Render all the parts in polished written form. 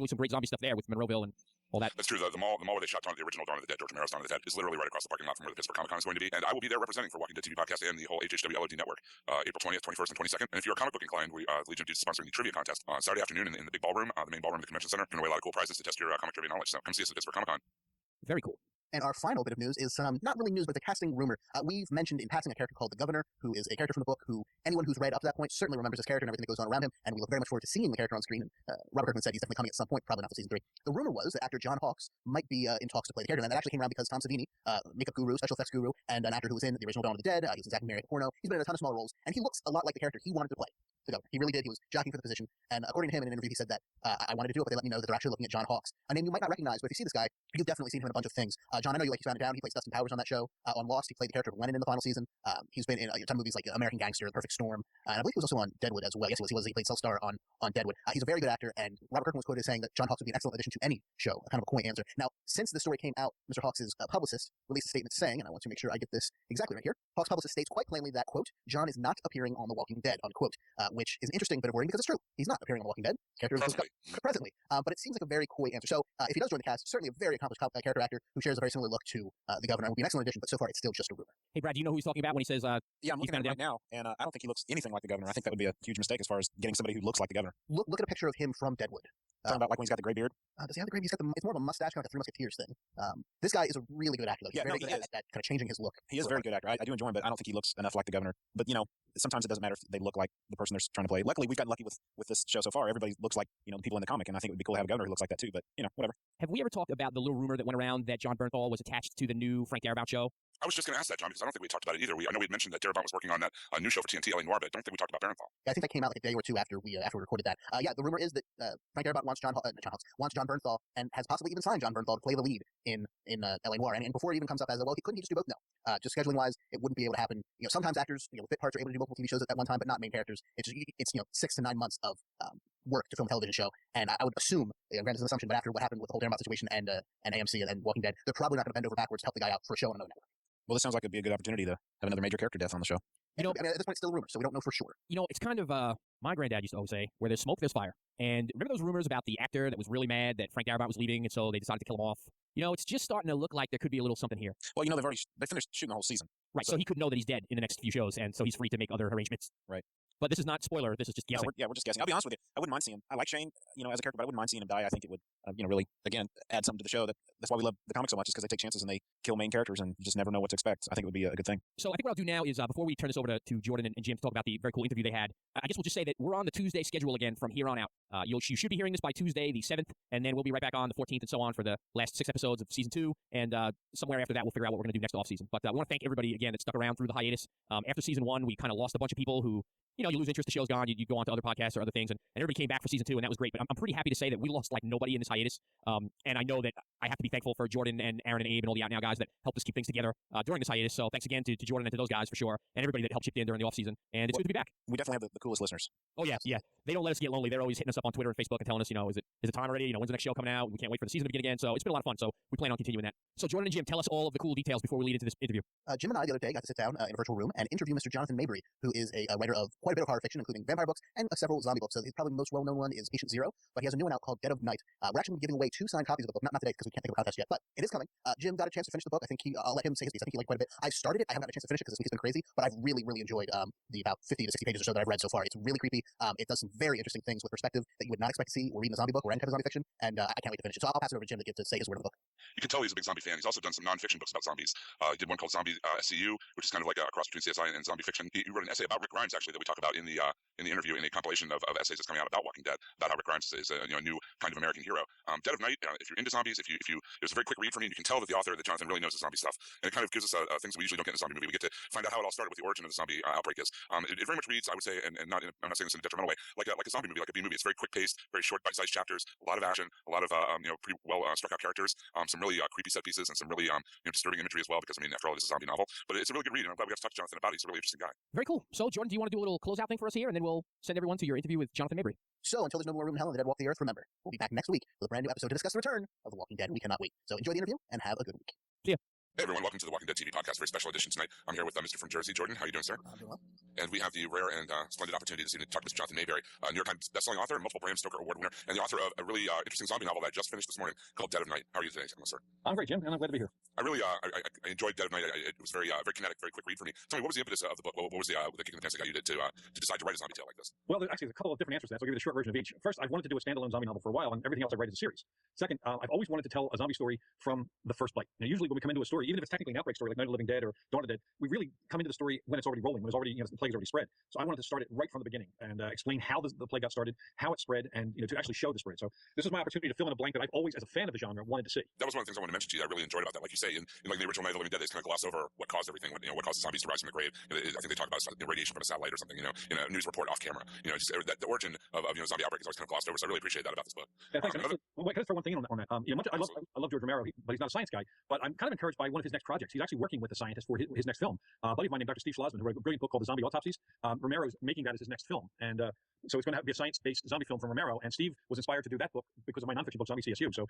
really some great zombie stuff there with Monroeville and all that. That's true. The mall where they shot the original Dawn of the Dead, George Romero's Dawn of the Dead, is literally right across the parking lot from where the Pittsburgh Comic Con is going to be. And I will be there representing for Walking Dead TV podcast and the whole HHW LOD network, April 20th, 21st, and 22nd. And if you're a comic book inclined, Legion is sponsoring the trivia contest on Saturday afternoon in the big ballroom, the main ballroom of the convention center, giving away a lot of cool prizes to test your comic trivia knowledge. So come see us at Pittsburgh Comic Con. Very cool. And our final bit of news is not really news, but it's a casting rumor. We've mentioned in passing a character called the Governor, who is a character from the book who anyone who's read up to that point certainly remembers his character and everything that goes on around him, and we look very much forward to seeing the character on screen. And Robert Kirkman said he's definitely coming at some point, probably not till season 3. The rumor was that actor John Hawkes might be in talks to play the character, and that actually came around because Tom Savini, makeup guru, special effects guru, and an actor who was in the original Dawn of the Dead, he was in Zack and Mary at the Porno, he's been in a ton of small roles, and he looks a lot like the character he wanted to play. The Governor. He really did. He was jockeying for the position. And according to him in an interview, he said that I wanted to do it, but they let me know that they're actually looking at John Hawkes. A name you might not recognize, but if you see this guy, you've definitely seen him in a bunch of things. John, I know you like He's Found It Down. He plays Dustin Powers on that show. On Lost, he played the character of Lennon in the final season. He's been in a ton of movies like American Gangster, The Perfect Storm, and I believe he was also on Deadwood as well. Yes, he was. He played Cell-Star on Deadwood. He's a very good actor, and Robert Kirkman was quoted as saying that John Hawkes would be an excellent addition to any show. A kind of a coy answer. Now, since the story came out, Mr. Hawks' publicist released a statement saying, and I want to make sure I get this exactly right here, Hawks' publicist states quite plainly that, quote, John is not appearing on The Walking Dead, unquote, which is an interesting bit of worrying because it's true. He's not appearing on The Walking Dead. Presently. But it seems like a very coy answer. So if he does join the cast, certainly a very accomplished character actor who shares a very similar look to the Governor and would be an excellent addition, but so far it's still just a rumor. Hey, Brad, do you know who he's talking about when he says, yeah, I'm looking at it right now, and I don't think he looks anything like the Governor. I think that would be a huge mistake as far as getting somebody who looks like the Governor. Look at a picture of him from Deadwood. Talking about like when he's got the gray beard? Does he have the gray beard? It's more of a mustache, kind of like a Three Musketeers thing. This guy is a really good actor, though. He's very good at that, kind of changing his look. He is a very good actor. I do enjoy him, but I don't think he looks enough like the Governor. But, sometimes it doesn't matter if they look like the person they're trying to play. Luckily, we've gotten lucky with this show so far. Everybody looks like, the people in the comic, and I think it would be cool to have a Governor who looks like that too, but, whatever. Have we ever talked about the little rumor that went around that John Bernthal was attached to the new Frank Darabont show? I was just going to ask that, John, because I don't think we talked about it either. I know we had mentioned that Darabont was working on that new show for TNT, LA Noir, but I don't think we talked about Bernthal. Yeah, I think that came out like a day or two after we recorded that. The rumor is that Frank Darabont wants John Bernthal, and has possibly even signed John Bernthal to play the lead in LA Noir. And before it even comes up as couldn't he just do both? No. Just scheduling wise, it wouldn't be able to happen. Sometimes actors, with bit parts are able to do multiple TV shows at one time, but not main characters. It's 6 to 9 months of work to film a television show. And I would assume, granted it's an assumption, but after what happened with the whole Darabont situation and AMC and Walking Dead, they're probably not going to bend over backwards to help the guy out for a show on another network. Well, this sounds like it'd be a good opportunity to have another major character death on the show. At this point, it's still a rumor, so we don't know for sure. It's kind of, my granddad used to always say, where there's smoke, there's fire. And remember those rumors about the actor that was really mad that Frank Darabont was leaving, and so they decided to kill him off? It's just starting to look like there could be a little something here. Well, they finished shooting the whole season. Right, so he could know that he's dead in the next few shows, and so he's free to make other arrangements. Right. But this is not spoiler, this is just guessing. We're just guessing. I'll be honest with you. I wouldn't mind seeing him. I like Shane, as a character, but I wouldn't mind seeing him die. I think it would, really, again, add something to the show. That's why we love the comics so much, is because they take chances and they kill main characters and you just never know what to expect. I think it would be a good thing. So I think what I'll do now is, before we turn this over to Jordan and Jim to talk about the very cool interview they had, I guess we'll just say that we're on the Tuesday schedule again from here on out. You should be hearing this by Tuesday, the 7th, and then we'll be right back on the 14th and so on for the last 6 episodes of season 2, and somewhere after that we'll figure out what we're going to do next off season. But I want to thank everybody again that stuck around through the hiatus. After season 1, we kind of lost a bunch of people who, you lose interest, the show's gone, you go on to other podcasts or other things, and everybody came back for season 2, and that was great. But I'm pretty happy to say that we lost like nobody in this hiatus, and I know that I have to be thankful for Jordan and Aaron and Abe and all the Out Now guys that helped us keep things together during this hiatus. So thanks again to Jordan and to those guys for sure, and everybody that helped chip in during the off season. And it's good to be back. We definitely have the coolest listeners. Oh yeah. They don't let us get lonely. They're always hitting us up on Twitter and Facebook and telling us, is it time already? When's the next show coming out? We can't wait for the season to begin again. So it's been a lot of fun. So we plan on continuing that. So Jordan and Jim, tell us all of the cool details before we lead into this interview. Jim and I the other day got to sit down in a virtual room and interview Mr. Jonathan Mabry, who is a writer of quite a bit of horror fiction, including vampire books and several zombie books. So his probably most well-known one is Patient Zero, but he has a new one out called Dead of Night. We're actually giving away 2 signed copies of the book, not today because we can't think of a contest yet, but it is coming. Jim got a chance to finish the book. I think I'll let him say his piece. I think he liked quite a bit. I've started it. I haven't got a chance to finish it because this week's been crazy, but I've really, really enjoyed the about 50 to 60 pages or so that I've read so far. It's really creepy. It does some very interesting things with perspective that you would not expect to see or read in a zombie book or any type of zombie fiction, and I can't wait to finish it. So I'll pass it over to Jim to say his word on the book. You can tell he's a big zombie fan. He's also done some non-fiction books about zombies. He did one called Zombie SCU, which is kind of like a cross between CSI and zombie fiction. He wrote an essay about Rick Grimes, actually, that we talk about in the interview, in a compilation of essays that's coming out about Walking Dead, about how Rick Grimes is a new kind of American hero. Dead of Night, if you're into zombies, if you it was a very quick read for me. You can tell that the author, that Jonathan, really knows the zombie stuff, and it kind of gives us things we usually don't get in a zombie movie. We get to find out how it all started, what the origin of the zombie outbreak is. It very much reads, I would say, and I'm not saying this in a detrimental way, like a zombie movie, like a B movie. It's very quick paced, very short, bite-sized chapters, a lot of action, a lot of pretty well struck out characters, some really creepy set pieces, and some really disturbing imagery as well. Because after all, it's a zombie novel, but it's a really good read, and I'm glad we got to talk to Jonathan about it. He's a really interesting guy. Very cool. So Jordan, do you want to do a little closeout thing for us here, and then we'll send everyone to your interview with Jonathan Mabry? So until there's no more room in hell and the dead walk the earth, remember, we'll be back next week with a brand new episode to discuss the return of The Walking Dead. We cannot wait. So enjoy the interview and have a good week. See ya. Hey everyone, welcome to the Walking Dead TV podcast, very special edition tonight. I'm here with Mr. from Jersey, Jordan. How are you doing, sir? I'm doing well. And we have the rare and splendid opportunity this evening to talk to Mr. Jonathan Mayberry, New York Times bestselling author, multiple Bram Stoker Award winner, and the author of a really interesting zombie novel that I just finished this morning called Dead of Night. How are you today, sir? I'm great, Jim, and I'm glad to be here. I really I enjoyed Dead of Night. It was very kinetic, very quick read for me. Tell me, what was the impetus of the book? What was the kick in the pants that got you to decide to write a zombie tale like this? Well, actually, there's a couple of different answers to that, so I'll give you the short version of each. First, I've wanted to do a standalone zombie novel for a while, and everything else I write is a series. Second, I've always wanted to tell a zombie story from the first bite. Now, usually when we come into a story, even if it's technically an outbreak story like Night of the Living Dead or Dawn of the Dead, we really come into the story when it's already rolling, when it's already, the plague's already spread. So I wanted to start it right from the beginning and explain how the plague got started, how it spread, and to actually show the spread. So this is my opportunity to fill in a blank that I've always, as a fan of the genre, wanted to see. That was one of the things I wanted to mention to you that I really enjoyed about that. Like you say, in like the original Night of the Living Dead, they kind of gloss over what caused everything, what caused the zombies to rise from the grave. I think they talk about radiation from a satellite or something, in a news report off camera. Just that the origin of zombie outbreak is always kind of glossed over. So I really appreciate that about this book. Yeah, thanks. Wait, can I throw one thing in on that? I love George Romero, but he's not a science guy. But I'm kind of encouraged by one of his next projects. He's actually working with a scientist for his next film. A buddy of mine named Dr. Steve Schlossman, who wrote a brilliant book called The Zombie Autopsies. Romero's making that as his next film, and so it's going to be a science-based zombie film from Romero. And Steve was inspired to do that book because of my nonfiction book, Zombie CSU. So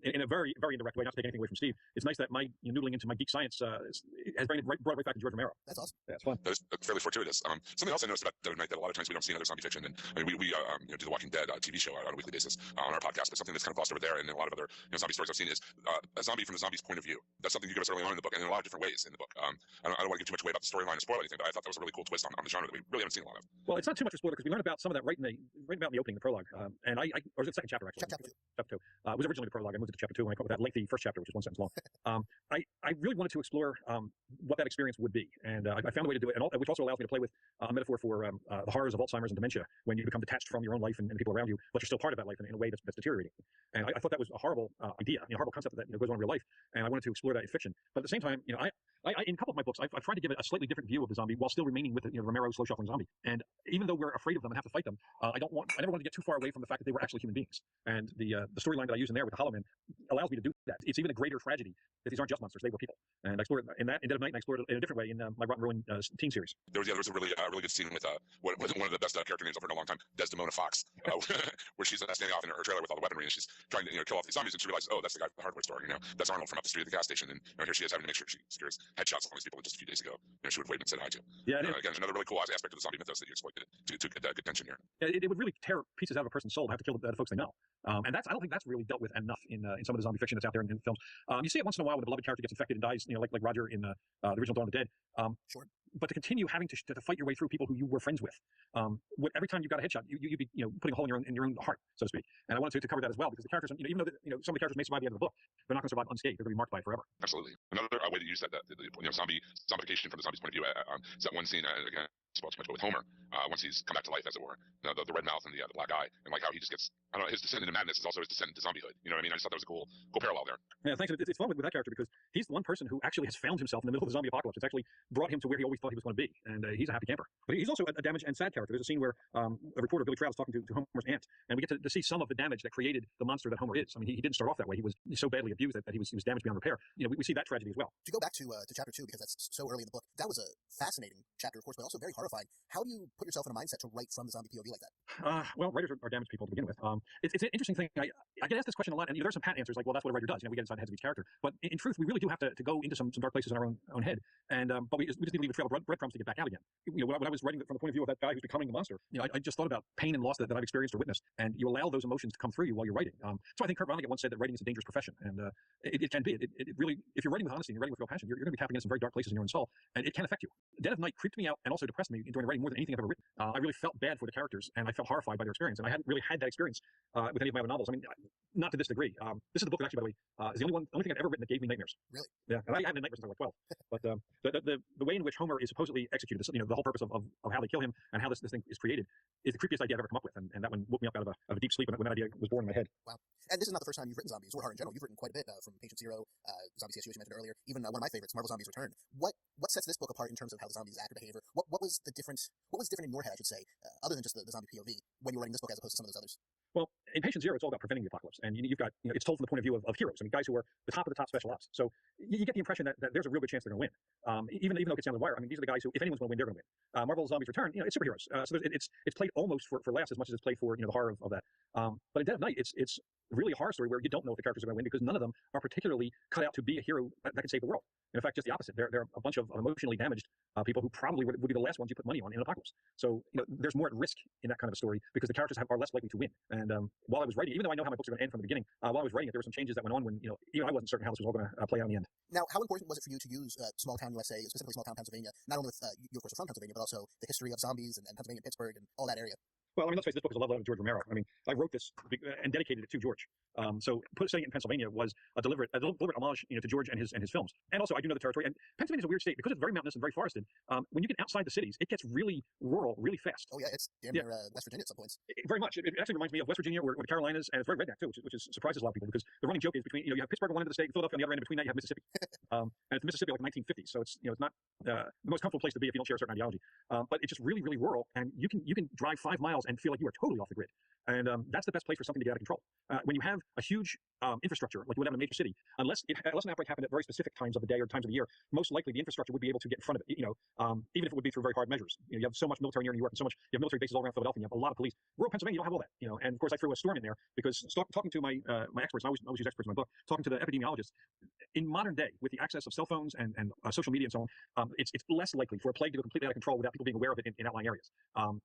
in a very, very indirect way, not to take anything away from Steve, it's nice that my noodling into my geek science has brought right back to George Romero. That's awesome. Yeah, it's fun. That's fairly fortuitous. Something else I noticed about Dead of Night that a lot of times we don't see in other zombie fiction, and I mean, we do the Walking Dead TV show on a weekly basis on our podcast, but something that's kind of glossed over there and in a lot of other zombie stories I've seen is a zombie from the zombie's point of view. That's something you give us early on in the book, and in a lot of different ways in the book. I don't want to give too much away about the storyline or spoil anything, but I thought that was a really cool twist on the genre that we really haven't seen a lot of. Well, it's not too much of a spoiler because we learned about some of that right about in the opening, the prologue. And or was it the second chapter, actually? Chapter 2. It was originally the prologue. I moved it to chapter 2 when I caught with that lengthy first chapter, which is one sentence long. I really wanted to explore what that experience would be. And I found a way to do it, which also allows me to play with a metaphor for the horrors of Alzheimer's and dementia, when you become detached from your own life and the people around you, but you're still part of that life in a way that's deteriorating. And I thought that was a horrible idea, a horrible concept that goes on in real life. And I wanted to explore that in fiction. But at the same time, I in a couple of my books, I've tried to give it a slightly different view of the zombie while still remaining with the Romero slow shuffling zombie. And even though we're afraid of them and have to fight them, I never wanted to get too far away from the fact that they were actually human beings. And the storyline that I use in there with the Hollow Man allows me to do that. It's even a greater tragedy that these aren't just monsters; they were people. And I explored in Dead of Night, and I explored it in a different way in my Rotten Ruin teen series. There was a really good scene with one of the best character names I've heard in a long time, Desdemona Fox, where she's standing off in her trailer with all the weaponry, and she's trying to kill off these zombies, and she realizes, oh, that's the guy from the hardware store. That's Arnold from up the street at the gas station, and here she is having to make sure she secures headshots of all these people that just a few days ago she would have waited and said hi to. Yeah, again, another really cool aspect of the zombie mythos that you exploited to get good tension here. It would really tear pieces out of a person's soul to have to kill the folks they know. And I don't think that's really dealt with enough in some of the zombie fiction that's out there in films. You see it once in a while when a beloved character gets infected and dies, like Roger in the original Dawn of the Dead. Sure. But to continue having to fight your way through people who you were friends with, every time you got a headshot, you'd be putting a hole in your own heart, so to speak. And I wanted to cover that as well because the characters, even though some of the characters may survive the end of the book, they're not going to survive unscathed. They're going to be marked by it forever. Absolutely. Another way to use that zombification from the zombie's point of view is that one scene again. Spoil too much, but with Homer, once he's come back to life, as it were, the red mouth and the black eye, and like how he just gets, I don't know, his descent into madness is also his descent into zombiehood. You know what I mean? I just thought that was a cool parallel there. Yeah, thanks. It's fun with that character because he's the one person who actually has found himself in the middle of the zombie apocalypse. It's actually brought him to where he always thought he was going to be, and he's a happy camper. But he's also a damaged and sad character. There's a scene where a reporter, Billy Trout, is talking to Homer's aunt, and we get to see some of the damage that created the monster that Homer is. I mean, he didn't start off that way. He was so badly abused that he was damaged beyond repair. We see that tragedy as well. To go back to chapter 2, because that's so early in the book, that was a fascinating chapter, of course, but also very horrifying. How do you put yourself in a mindset to write from the zombie POV like that? Well, writers are damaged people to begin with. It's an interesting thing. I get asked this question a lot, and there are some pat answers like, well, that's what a writer does. We get inside the heads of each character. But in truth, we really do have to go into some dark places in our own head. And but we just need to leave a trail of breadcrumbs to get back out again. When I was writing from the point of view of that guy who's becoming the monster, I just thought about pain and loss that I've experienced or witnessed, and you allow those emotions to come through you while you're writing. So I think Kurt Vonnegut once said that writing is a dangerous profession, and it can be. It really, if you're writing with honesty and you're writing with real passion, you're going to be tapping into some very dark places in your own soul, and it can affect you. Dead of Night creeped me out and also depressed me during writing more than anything I've ever written. I really felt bad for the characters, and I felt horrified by their experience, and I hadn't really had that experience with any of my other novels. I mean, not to this degree. This is the book that actually, by the way, is the only thing I've ever written that gave me nightmares. Really? Yeah, and I haven't had nightmares since I was like 12. But the way in which Homer is supposedly executed, the whole purpose of how they kill him and how this thing is created, is the creepiest idea I've ever come up with, and that one woke me up out of a deep sleep when that idea was born in my head. Wow. And this is not the first time you've written zombies or horror in general. You've written quite a bit from Patient Zero, Zombie CSU, as you mentioned earlier. Even one of my favorites, Marvel Zombies Return. What sets this book apart in terms of how the zombies act or behavior? What was different in your head, I should say, other than just the zombie POV when you're writing this book as opposed to some of those others? Well, in Patient Zero, it's all about preventing the apocalypse, and you've got it's told from the point of view of heroes. I mean, guys who are the top of the top special ops. So you get the impression that there's a real good chance they're going to win. Even though it gets down to the wire, I mean, these are the guys who, if anyone's going to win, they're going to win. Marvel Zombies Return, it's superheroes. So it's played almost for laughs as much as it's played for the horror of that. But in Dead of Night, it's really a horror story where you don't know if the characters are going to win because none of them are particularly cut out to be a hero that can save the world. In fact, just the opposite. They're a bunch of emotionally damaged people who probably would be the last ones you put money on in an apocalypse. So there's more at risk in that kind of a story because the characters are less likely to win. And while I was writing, even though I know how my books are going to end from the beginning, while I was writing it, there were some changes that went on when even I wasn't certain how this was all going to play out in the end. Now, how important was it for you to use small town USA, specifically small town Pennsylvania, not only with you, of course, are from Pennsylvania, but also the history of zombies and Pennsylvania, Pittsburgh, and all that area? Well, I mean, let's face it, this book is a love letter to George Romero. I mean, I wrote this and dedicated it to George. So setting it in Pennsylvania was a deliberate homage, to George and his films. And also, I do know the territory. And Pennsylvania is a weird state because it's very mountainous and very forested. When you get outside the cities, it gets really rural, really fast. Oh yeah, it's damn near West Virginia at some points. Very much. It actually reminds me of West Virginia or the Carolinas, and it's very redneck too, which surprises a lot of people because the running joke is between you have Pittsburgh on one end of the state, Philadelphia on the other end. Between that, you have Mississippi, and it's Mississippi like 1950. So it's it's not the most comfortable place to be if you don't share a certain ideology. But it's just really, really rural, and you can drive 5 miles and feel like you are totally off the grid. And that's the best place for something to get out of control. When you have a huge infrastructure, like you would have in a major city, unless an outbreak happened at very specific times of the day or times of the year, most likely the infrastructure would be able to get in front of it, even if it would be through very hard measures. You have so much military near New York and you have military bases all around Philadelphia, you have a lot of police. Rural Pennsylvania, you don't have all that, and of course I threw a storm in there because talking to my experts, and I always use experts in my book, talking to the epidemiologists, in modern day, with the access of cell phones and social media and so on, it's less likely for a plague to go completely out of control without people being aware of it in outlying areas.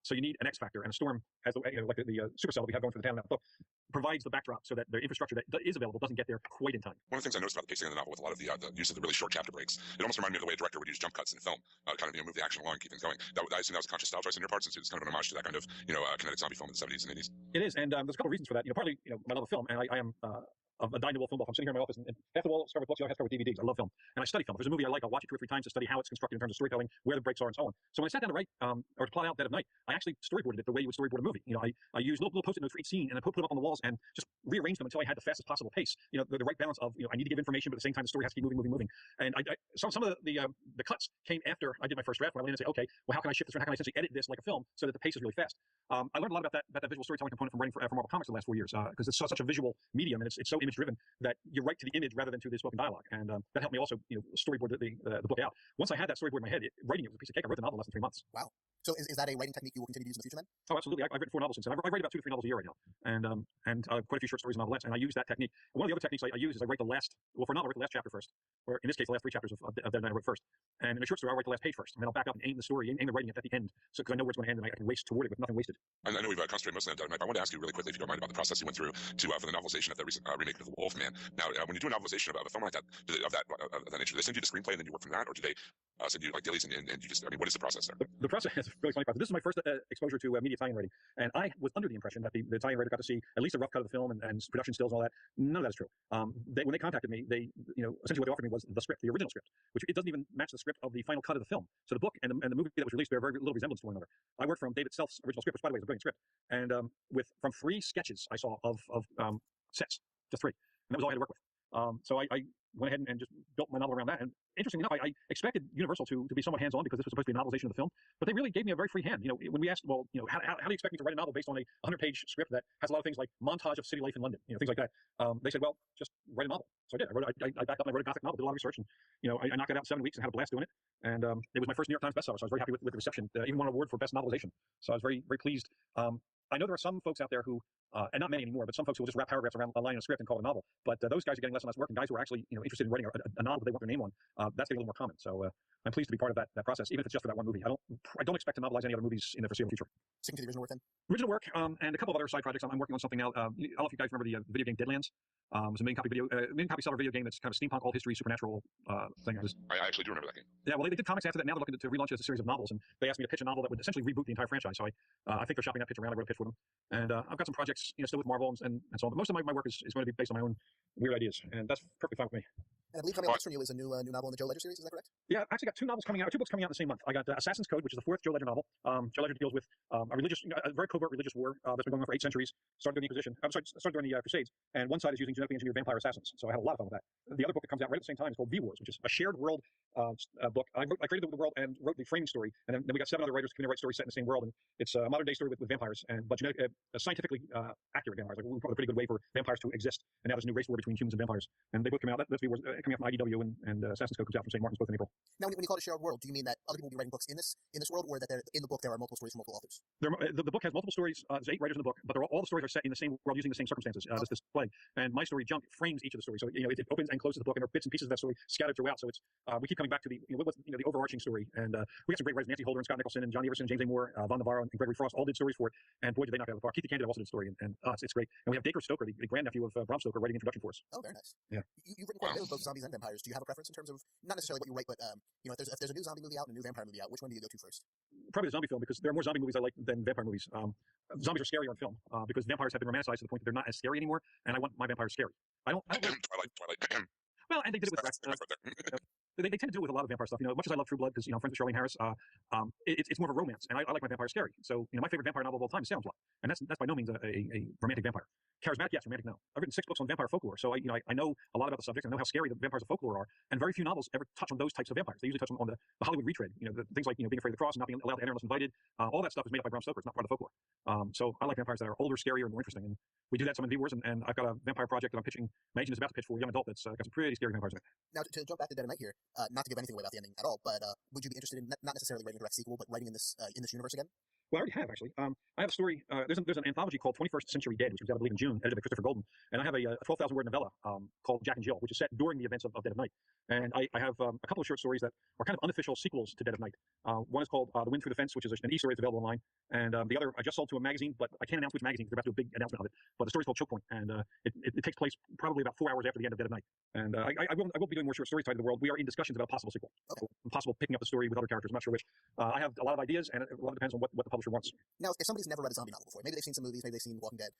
So you need an X factor, and a storm, as like the supercell that we have going through the town in that book, provides the backdrop so that the infrastructure that is available doesn't get there quite in time. One of the things I noticed about the pacing of the novel with a lot of the use of the really short chapter breaks, it almost reminded me of the way a director would use jump cuts in film, kind of move the action along, keep things going. I assume that was a conscious style choice on your part, since it's kind of an homage to that kind of kinetic zombie film in the 70s and 80s. It is, and there's a couple of reasons for that. Partly my love of film, and I am a dyed-in-the-wool film buff. I'm sitting here in my office, and half the wall is covered with books, the other half is covered with DVDs. I love film, and I study film. If there's a movie I like, I'll watch it 2 or 3 times to study how it's constructed in terms of storytelling, where the breaks are, and so on. So when I sat down to write or to plot out Dead of Night, I actually storyboarded it the way you would storyboard a movie. I used little post-it notes for each scene, and I put them up on the walls and just rearranged them until I had the fastest possible pace. The right balance of I need to give information, but at the same time the story has to keep moving. And some of the cuts came after I did my first draft, when I went in and say, okay, well, how can I shift this? Or how can I essentially edit this like a film so that the pace is really fast? I learned a lot about that visual storytelling component from writing for Marvel Comics the last 4 years, because it's such a visual medium, and it's so image driven that you write to the image rather than to the spoken dialogue. And that helped me also storyboard the book out. Once I had that storyboard in my head, writing it was a piece of cake. I wrote the novel in less than 3 months. Wow. So is that a writing technique you will continue to use in the future then? Oh, absolutely. I've written 4 novels since then. I write about 2 to 3 novels a year right now, and quite a few short stories and novelettes. And I use that technique. And one of the other techniques I use is I write for a novel, I write the last chapter first, or in this case, the last 3 chapters of Dead Night I wrote first. And in a short story, I'll write the last page first, and then I'll back up and aim the story, aim the writing at the end, because I know where it's going to end, and I can race toward it with nothing wasted. I know we've concentrated mostly on Dead of Night, but I wanted to ask you really quickly, if you don't mind, about the process you went through for the novelization of the recent remake of The Wolfman. Now, when you do a novelization of a film like that, of that nature, do they send you the screenplay and then you work from that, or do they send you like dailies and you just, what is the process there? The process is a really funny process. This is my first exposure to media Italian writing, and I was under the impression that the Italian writer got to see at least a rough cut of the film and production stills and all that. None of that is true. When they contacted me, essentially what they offered me was the script, the original script, which it doesn't even match the script of the final cut of the film. So the book and the movie that was released bear very little resemblance to one another. I worked from David Self's original script, which by the way is a brilliant script, and from 3 sketches I saw of sets, just 3, and that was all I had to work with. So I went ahead and just built my novel around that. And interestingly enough, I expected Universal to be somewhat hands-on because this was supposed to be a novelization of the film, but they really gave me a very free hand. When we asked, well, how do you expect me to write a novel based on a 100-page script that has a lot of things like montage of city life in London, things like that? They said, well, just write a novel. So I did. I backed up and I wrote a Gothic novel, did a lot of research, and I knocked it out in 7 weeks and had a blast doing it. And it was my first New York Times bestseller, so I was very happy with the reception. Even won an award for best novelization. So I was very, very pleased. I know there are some folks out there who, and not many anymore, but some folks who will just wrap paragraphs around a line in a script and call it a novel. But those guys are getting less and less work, and guys who are actually interested in writing a novel that they want their name on, that's getting a little more common. So I'm pleased to be part of that process, even if it's just for that one movie. I don't expect to novelize any other movies in the foreseeable future. Sticking to the original work then? Original work, and a couple of other side projects. I'm working on something now. I don't know if you guys remember the video game Deadlands. It was a million copy seller video game that's kind of steampunk, all history, supernatural thing. I actually do remember that game. Yeah, well, they did comics after that. Now they're looking to relaunch it as a series of novels, and they asked me to pitch a novel that would essentially reboot the entire franchise. So I think they're shopping that pitch around. I wrote a pitch for them, and I've got some projects, still with Marvel and so on. But most of my work is going to be based on my own weird ideas, and that's perfectly fine with me. And I believe coming next from you is a new novel in the Joe Ledger series. Is that correct? Yeah, I actually got 2 books coming out in the same month. I got Assassin's Code, which is the 4th Joe Ledger novel. Joe Ledger deals with a very covert religious war that's been going on for 8 centuries. Started during the Inquisition. Started during the Crusades, and one side is using genetically engineered vampire assassins. So I had a lot of fun with that. The other book that comes out right at the same time is called V Wars, which is a shared world book. I created the world and wrote the framing story, and then we got 7 other writers coming to write stories set in the same world. And it's a modern day story with vampires, but scientifically accurate vampires. Like, we probably a pretty good way for vampires to exist. And now there's a new race war between humans and vampires, and they both come out. That's V Wars. coming out from IDW, and Assassin's Code comes out from St. Martin's, both in April. Now, when you call it a shared world, do you mean that other people will be writing books in this world, or that in the book there are multiple stories from multiple authors? The book has multiple stories. There's 8 writers in the book, but all the stories are set in the same world using the same circumstances. This play, and my story, Junk, frames each of the stories. So it opens and closes the book, and there are bits and pieces of that story scattered throughout. So it's we keep coming back to the the overarching story. And we got some great writers: Nancy Holder and Scott Nicholson and John Everson, James A. Moore, Von Navarro, and Gregory Frost all did stories for it. And boy, did they knock it out of the park. Keith Canada also did a story, and it's great. And we have Dacre Stoker, the grandnephew of Bram Stoker, writing introduction for us. Oh, very nice. Yeah. You've written quite a bit of both zombies and vampires. Do you have a preference in terms of not necessarily what you write, but if there's a new zombie movie out and a new vampire movie out, which one do you go to first? Probably the zombie film, because there are more zombie movies I like than vampire movies. Zombies are scarier on film because vampires have been romanticized to the point that they're not as scary anymore, and I want my vampires scary. I don't Twilight. well, and they did it with they tend to do it with a lot of vampire stuff. Much as I love True Blood, because I'm friends with Charlene Harris, it's more of a romance, and I like my vampire scary. So my favorite vampire novel of all time is Salem's Lot, and that's by no means a romantic vampire. Charismatic, yes. Romantic, no. I've written 6 books on vampire folklore, so I know a lot about the subject. I know how scary the vampires of folklore are, and very few novels ever touch on those types of vampires. They usually touch on the Hollywood retread. The things like being afraid of the cross, and not being allowed to enter unless invited. All that stuff is made up by Bram Stoker. It's not part of the folklore. So I like vampires that are older, scarier, and more interesting. And we do that some in V-Wars, and I've got a vampire project that I'm pitching. My agent is about to pitch for a young adult that's got some pretty scary vampires in it. Now, to jump back to Dead of Night here, not to give anything away about the ending at all, but would you be interested in not necessarily writing a direct sequel, but writing in this universe again? Well, I already have, actually. I have a story. There's an anthology called 21st Century Dead, which was out, I believe, in June, edited by Christopher Golden. And I have a 12,000-word novella called Jack and Jill, which is set during the events of Dead of Night. And I have a couple of short stories that are kind of unofficial sequels to Dead of Night. One is called The Wind Through the Fence, which is an e-story that's available online. And the other I just sold to a magazine, but I can't announce which magazine because they're about to do a big announcement of it. But the story's called Choke Point, and it takes place probably about 4 hours after the end of Dead of Night. And I will be doing more short stories tied to the world. We are in discussions about a possible sequel. Okay. Possible picking up the story with other characters. I'm not sure which. I have a lot of ideas, and a lot depends on what the publisher wants. Now, if somebody's never read a zombie novel before, maybe they've seen some movies, maybe they've seen Walking Dead,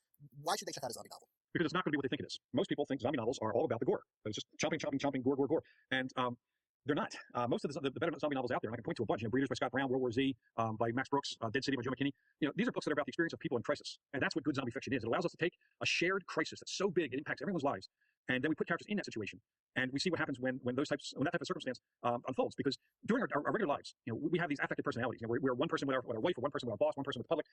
why should they check out a zombie novel? Because it's not going to be what they think it is. Most people think zombie novels are all about the gore. It's just chomping, gore. And they're not. Most of the better zombie novels out there, and I can point to a bunch. Breeders by Scott Brown, World War Z by Max Brooks, Dead City by Joe McKinney. These are books that are about the experience of people in crisis. And that's what good zombie fiction is. It allows us to take a shared crisis that's so big it impacts everyone's lives. And then we put characters in that situation, and we see what happens when that type of circumstance unfolds. Because during our regular lives, we have these affected personalities. We're one person with our wife, or one person with our boss, one person with the public.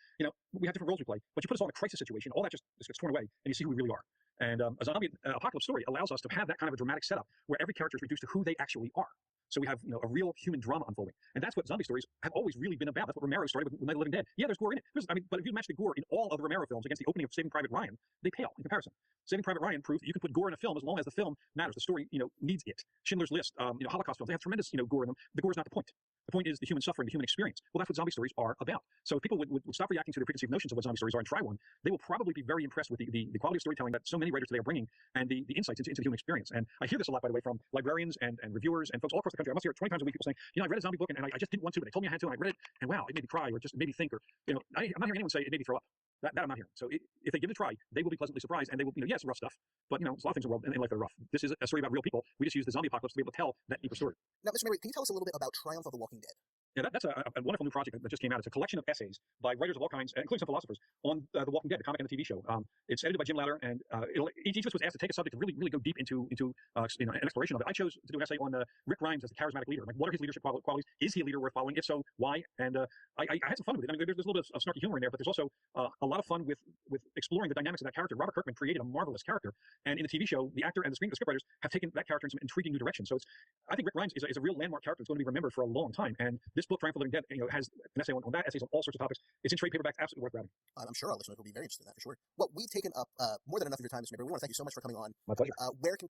We have different roles we play. But you put us all in a crisis situation, all that just gets torn away, and you see who we really are. And a zombie apocalypse story allows us to have that kind of a dramatic setup where every character is reduced to who they actually are. So we have a real human drama unfolding, and that's what zombie stories have always really been about. That's what Romero started with Night of the Living Dead. Yeah, there's gore in it. But if you match the gore in all of the Romero films against the opening of Saving Private Ryan, they pale in comparison. Saving Private Ryan proved that you can put gore in a film as long as the film matters. The story, needs it. Schindler's List, Holocaust films, they have tremendous, gore in them. The gore is not the point. The point is the human suffering, the human experience. Well, that's what zombie stories are about. So if people would stop reacting to their preconceived notions of what zombie stories are and try one, they will probably be very impressed with the quality of storytelling that so many writers today are bringing, and the insights into the human experience. And I hear this a lot, by the way, from librarians and reviewers and folks all across the country. I must hear it 20 times a week, people saying, I read a zombie book and I just didn't want to, but they told me I had to, and I read it, and wow, it made me cry, or just made me think, or, I'm not hearing anyone say it made me throw up. That I'm not hearing. So if they give it a try, they will be pleasantly surprised, and they will, yes, rough stuff, but, there's a lot of things in the world in life that are rough. This is a story about real people. We just use the zombie apocalypse to be able to tell that deeper story. Now, Mr. Mary, can you tell us a little bit about Triumph of the Walking Dead? Yeah, that's a wonderful new project that just came out. It's a collection of essays by writers of all kinds, including some philosophers, on The Walking Dead, the comic and the TV show. It's edited by Jim Louder, and each of us was asked to take a subject and really go deep into an exploration of it. I chose to do an essay on Rick Grimes as a charismatic leader. Like, what are his leadership qualities? Is he a leader worth following? If so, why? And I had some fun with it. There's a little bit of snarky humor in there, but there's also a lot of fun with exploring the dynamics of that character. Robert Kirkman created a marvelous character, and in the TV show, the actor and the scriptwriters have taken that character in some intriguing new directions. So I think Rick Grimes is a real landmark character that's going to be remembered for a long time. And this book, Triumph of the Living Dead, has an essay on that, essays on all sorts of topics. It's in trade paperbacks, absolutely worth grabbing. I'm sure our listeners will be very interested in that for sure. Well, we've taken up more than enough of your time, Mr. Mabry. We want to thank you so much for coming on. My pleasure. Where can